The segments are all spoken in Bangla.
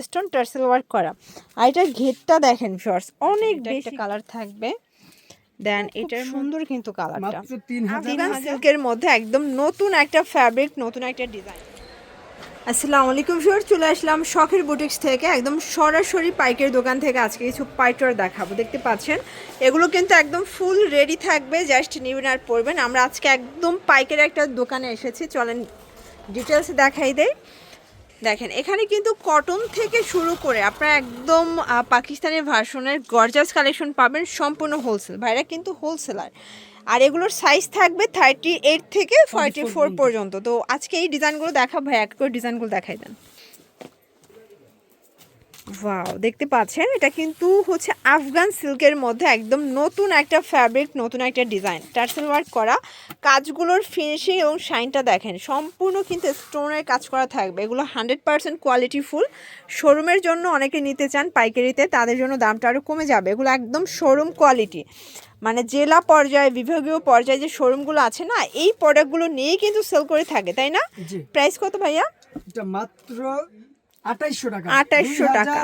স্টোন টার্সেল ওয়ার্ক করা। আর এটার ঘেরটা দেখেন শর্টস অনেক বেশি কালার থাকবে। দেন এটার সুন্দর কিন্তু কালারটা মাত্র 3000 সিল্কের মধ্যে একদম নতুন একটা ফ্যাব্রিক, নতুন একটা ডিজাইন। আসসালামু আলাইকুম ভিউয়ার, চলে আসলাম শখের বুটিক্স থেকে একদম সরাসরি পাইকারি দোকান থেকে। আজকে কিছু পাইকার দেখাবো। দেখতে পাচ্ছেন এগুলো কিন্তু একদম ফুল রেডি থাকবে, জাস্ট নিবেন আর পরবেন। আমরা আজকে একদম পাইকারি একটা দোকানে এসেছি, চলেন ডিটেলস দেখাই দেই। দেখেন এখানে কিন্তু কটন থেকে শুরু করে আপনারা একদম পাকিস্তানি ভার্সনের গর্জাস কালেকশন পাবেন, সম্পূর্ণ হোলসেল। ভাইরা কিন্তু হোলসেলার। আর এগুলোর সাইজ থাকবে 38 থেকে 44 পর্যন্ত। তো আজকে এই ডিজাইনগুলো দেখাবো, ভাই এক করে ডিজাইনগুলো দেখাই দেন। ওয়াও, দেখতে পাচ্ছেন এটা কিন্তু হচ্ছে আফগান সিল্কের মধ্যে একদম নতুন একটা ফ্যাব্রিক, নতুন একটা ডিজাইন, টার্সেল ওয়ার্ক করা। কাজগুলোর ফিনিশিং এবং শাইনটা দেখেন, সম্পূর্ণ কিন্তু স্টোনের কাজ করা থাকবে। এগুলো 100% কোয়ালিটি ফুল। শোরুমের জন্য অনেকে নিতে চান পাইকারিতে, তাদের জন্য দামটা আরও কমে যাবে। এগুলো একদম শোরুম কোয়ালিটি, মানে জেলা পর্যায়ে, বিভাগীয় পর্যায়ে যে শোরুমগুলো আছে না, এই প্রোডাক্টগুলো নিয়েই কিন্তু সেল করে থাকে, তাই না? প্রাইস কত ভাইয়া? এটা মাত্র 2800 টাকা। 2800 টাকা,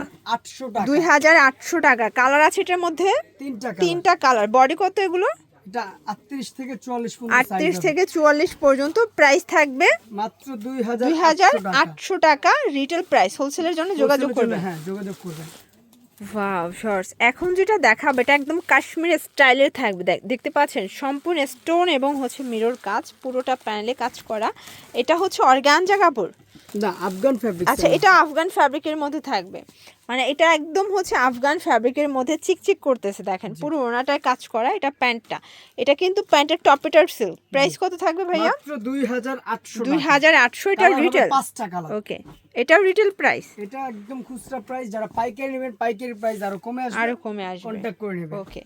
2800 টাকা। কালার আছে এটার মধ্যে তিনটা কালার। বডি কত এগুলো? এটা 38 থেকে 44 পর্যন্ত। 38 থেকে 44 পর্যন্ত। প্রাইস থাকবে মাত্র 2800 টাকা রিটেল প্রাইস। হোলসেলের জন্য যোগাযোগ করবেন। হ্যাঁ, যোগাযোগ করবেন। ওয়াও শর্টস, এখন যেটা দেখাবো এটা একদম কাশ্মীরি স্টাইলের থাকবে। দেখতে পাচ্ছেন সম্পূর্ণ স্টোন এবং হচ্ছে মিরর কাজ, পুরোটা প্যানেলে কাজ করা। এটা হচ্ছে অর্গানজা কাপড় না, আফগান ফ্যাব্রিক। আচ্ছা, এটা আফগান ফ্যাব্রিকের মধ্যে থাকবে, মানে এটা একদম হচ্ছে আফগান ফ্যাব্রিকের মধ্যে চিকচিক করতেছে। দেখেন পুরো ওনাটায় কাজ করা। এটা প্যান্টটা, এটা কিন্তু প্যান্টের টপেটার সিল্ক। প্রাইস কত থাকবে ভাইয়া? মাত্র 2800 টাকা। 2800। এটা রিটেল। 5টা কালার। ওকে, এটাও রিটেল প্রাইস। এটা একদম খুচরা প্রাইস। যারা পাইকারি নেবেন, পাইকারি প্রাইস আরো কমে আসবে, কন্টাক্ট করে নেবেন। ওকে,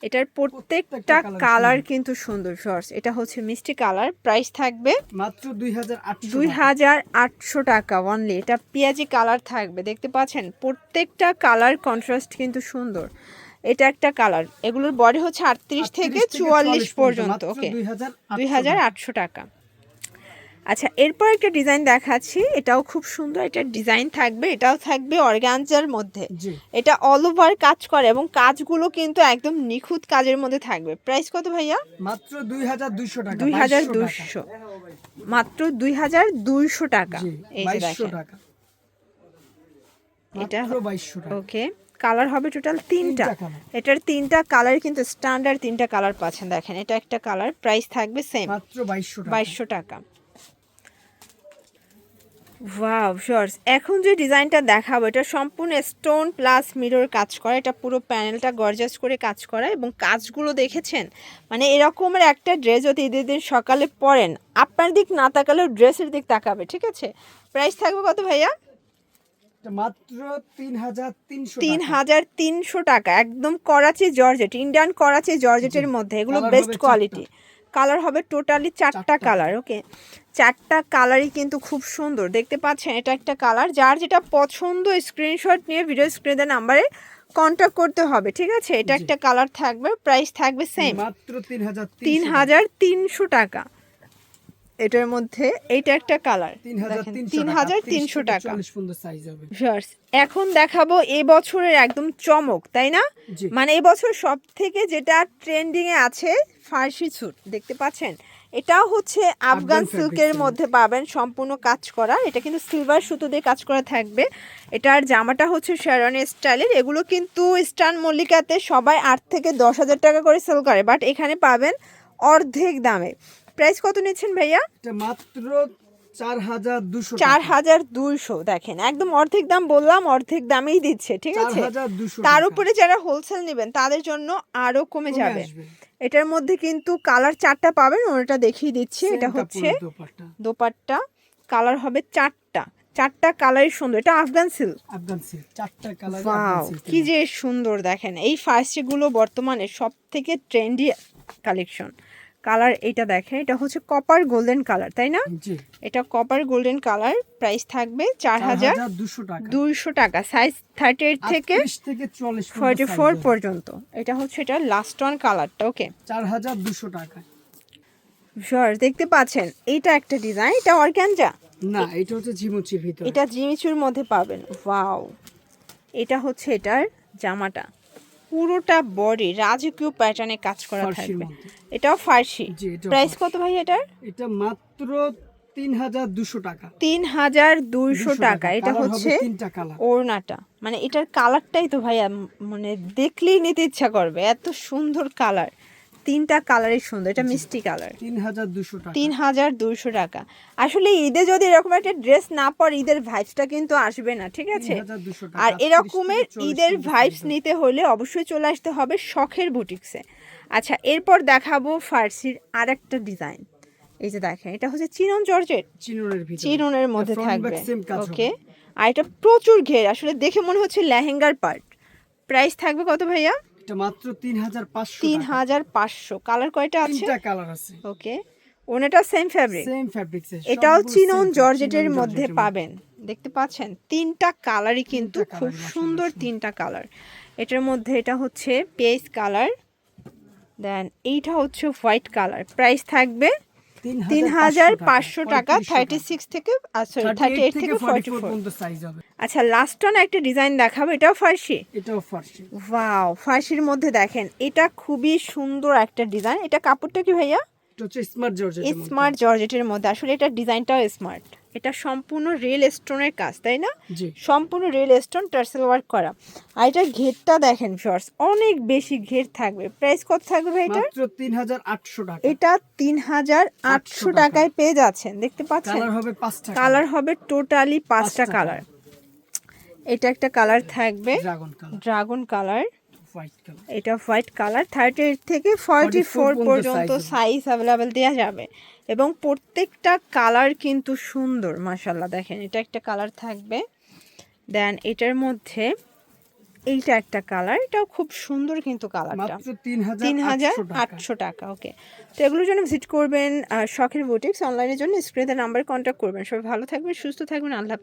এটার প্রত্যেকটা কালার কিন্তু সুন্দর শর্টস। এটা হচ্ছে মিষ্টি কালার। প্রাইস থাকবে মাত্র 2800 টাকা অনলি। এটা পেঁয়াজি কালার থাকবে। দেখতে পাচ্ছেন প্রত্যেকটা কালার কন্ট্রাস্ট কিন্তু সুন্দর। এটা একটা কালার। এগুলোর বডি হচ্ছে 38 থেকে 44 পর্যন্ত। ওকে, 2800 টাকা। আচ্ছা, এরপর একটা ডিজাইন দেখাচ্ছি, এটাও খুব সুন্দর। এটা ডিজাইন থাকবে, এটাও থাকবে অর্গানজার মধ্যে। এটা অল ওভার কাজ করে এবং কাজগুলো কিন্তু একদম নিখুঁত কাজের মধ্যে থাকবে। প্রাইস কত ভাইয়া? মাত্র 2200 টাকা। 2200, মাত্র 2200 টাকা। এই যে দেখেন, এটা 2200 টাকা। ওকে, কালার হবে টোটাল তিনটা। এটার তিনটা কালার কিন্তু স্ট্যান্ডার্ড তিনটা কালার পাচ্ছেন। দেখেন এটা একটা কালার। প্রাইস থাকবে সেম, মাত্র 2200 টাকা। ওয়াও শর্টস, এখন যে ডিজাইনটা দেখাবো এটা সম্পূর্ণ স্টোন প্লাস মিরর কাজ করা। এটা পুরো প্যানেলটা গর্জাস করে কাজ করা এবং কাজগুলো দেখেছেন, মানে এরকমের একটা ড্রেস যদি ঈদের দিন সকালে পরেন, আপনার দিক না তাকালেও ড্রেসের দিক তাকাবে। ঠিক আছে, প্রাইস থাকবে কত ভাইয়া? মাত্র 3300 টাকা। একদম করাচি জর্জেট, ইন্ডিয়ান করাচি জর্জেটের মধ্যে। এগুলো বেস্ট কোয়ালিটি। কালার হবে টোটালি 4টা কালার। ওকে, 4টা কালারই কিন্তু খুব সুন্দর। দেখতে পাচ্ছেন এটা একটা কালার। যার যেটা পছন্দ স্ক্রিনশট নিয়ে ভিডিও স্ক্রিনে নাম্বারে কন্ট্যাক্ট করতে হবে। ঠিক আছে, এটা একটা কালার থাকবে। প্রাইস থাকবে সেম, মাত্র 3300 টাকা। এটার মধ্যে এইটা একটা কালার, 3300 টাকা। এখন দেখাবো এবছরের একদম চমক, তাই না? মানে এবছর সব থেকে যেটা ট্রেন্ডিং এ আছে, ফার্সি স্যুট। দেখতে পাচ্ছেন এটাও হচ্ছে আফগান সিল্কের মধ্যে পাবেন, সম্পূর্ণ কাজ করা। এটা কিন্তু সিলভার সুতো দিয়ে কাজ করা থাকবে। এটার জামাটা হচ্ছে শেরওয়ানি স্টাইলের। এগুলো কিন্তু ইস্টার্ন মল্লিকাতে সবাই 8 থেকে 10,000 টাকা করে সেল করে, বাট এখানে পাবেন অর্ধেক দামে। প্রাইস কত নিচ্ছেন ভাইয়া? এটা মাত্র 4200 4200। দেখেন একদম অর্ধেক দাম বললাম, অর্ধেক দামেই দিচ্ছে। ঠিক আছে, তার উপরে যারা হোলসেল নেবেন তাদের জন্য আরো কমে যাবে। এটার মধ্যে কিন্তু কালার 4টা পাবেন, ওটা দেখিয়ে দিচ্ছি। এটা হচ্ছে দোপাট্টা, কালার হবে 4টা কালারই সুন্দর। এটা আফগান সিল্ক, 4টা কালার। ওয়াও, কি যে সুন্দর। দেখেন এই ফার্সিগুলো বর্তমানে সব থেকে ট্রেন্ডি কালেকশন। কালার এটা দেখেন, এটা হচ্ছে কপার গোল্ডেন কালার, তাই না? এটা কপার গোল্ডেন কালার। প্রাইস থাকবে 4200 টাকা। সাইজ 38 থেকে 44 পর্যন্ত। এটা হচ্ছে এটা লাস্ট ওয়ান কালারটা। ওকে, 4200 টাকা। দেখতে পাচ্ছেন এইটা একটা ডিজাইন। এটা অর্গানজা, না এটা হচ্ছে ঝিমুচির ভিতরে। এটা জিমিচুর মধ্যে পাবেন। ওয়াও, এটা হচ্ছে এটার জামাটা, পুরোটা বডি রাজকীয় প্যাটার্নে কাজ করা ফার্সির থাকবে। মধ্যে। এটাও ফার্সি। জি, এটাও প্রাইস ফার্সি। কত ভাই এটার? এটা মাত্র 3200 টাকা। 3200 টাকা। এটা কালার হচ্ছে হবে 3টা কালার। ওড়নাটা, মানে এটার কালারটাই তো ভাইয়া মানে দেখলেই নিতে ইচ্ছা করবে, এত সুন্দর কালার, 3টা কালারই সুন্দর। এটা মিষ্টি কালার। 3200 টাকা। 3200 টাকা। আসলে ঈদে যদি এরকম একটা ড্রেস না পর ঈদের ভাইবসটা কিন্তু আসবে না, ঠিক আছে? 3200 টাকা। আর এরকমের 30 থেকে 40 ঈদের পর্যন্ত ভাইবস size নিতে হলে অবশ্যই চলে আসতে হবে শখের বুটিক্সে। আচ্ছা, এরপর দেখাবো ফার্সির আরেকটা ডিজাইন। এই যে দেখেন, এটা হচ্ছে চিনন জর্জেট, চিনোনের ভিতরে। চিননের মধ্যে এটা front back থাকবে। same কাজ হবে। ওকে, আর এটা প্রচুর ঘের, আসলে দেখে মনে হচ্ছে লেহেঙ্গার পার্ট। প্রাইস থাকবে কত ভাইয়া? এটা মাত্র 3500 টাকা। 3500। কালার কয়টা আছে? 3টা কালার আছে। ওকে, ওনাটা সেম ফ্যাব্রিক। সেম ফ্যাব্রিক্স এর। এটাও সবগুলো চিনন same জর্জেটের চিনন মধ্যে জর্জেটের পাবেন। দেখতে পাচ্ছেন 3টা কালারই কিন্তু তিনটা খুব colour, সুন্দর, 3টা কালার। এটার মধ্যে এটা হচ্ছে পেজ কালার, দেন এইটা হচ্ছে হোয়াইট কালার। প্রাইস থাকবে 3500 টাকা। 36 থেকে সরি 38 থেকে 44 পর্যন্ত সাইজ হবে। আচ্ছা, লাস্ট অন একটা ডিজাইন দেখাবো, এটাও ফার্সি। এটাও ফার্সি। ওয়াও, ফার্সির মধ্যে দেখেন, এটা খুবই সুন্দর একটা ডিজাইন। এটা কাপড়টা কি ভাইয়া? এটা হচ্ছে স্মার্ট জর্জেট। স্মার্ট জর্জেটের মধ্যে। আসলে এটা ডিজাইনটাও স্মার্ট। এটা সম্পূর্ণ রিয়েল স্টোনের কাজ, তাই না? জি। সম্পূর্ণ রিয়েল স্টোন টার্সেল ওয়ার্ক করা। আর এটার ঘেরটা দেখেন শর্টস, অনেক বেশি ঘের থাকবে। প্রাইস কত থাকবে ভাই এটা? মাত্র 3800 টাকা। এটা 3800 টাকায় পেয়ে যাচ্ছেন। দেখতে পাচ্ছেন, কালার হবে 5টা। কালার হবে টোটালি 5টা কালার। এটা একটা কালার থাকবে dragon colour, dragon colour, white colour. এটা হোয়াইট কালার। 38 থেকে 44 পর্যন্ত সাইজ অ্যাভেলেবেল দেওয়া যাবে, এবং প্রত্যেকটা কালার কিন্তু সুন্দর মাশাল্লাহ। দেখেন, এটা একটা কালার থাকবে, দেন এটার মধ্যে এইটা একটা কালার, এটাও খুব সুন্দর কিন্তু কালারটা। মাত্র 3800 টাকা। 3800 টাকা। ওকে, তো এগুলোর জন্য ভিজিট করবেন শখের বুটিক্স। অনলাইনের জন্য স্ক্রিনে নাম্বার কন্ট্যাক্ট করবেন। সবাই ভালো থাকবেন, সুস্থ থাকবেন, আল্লাহ।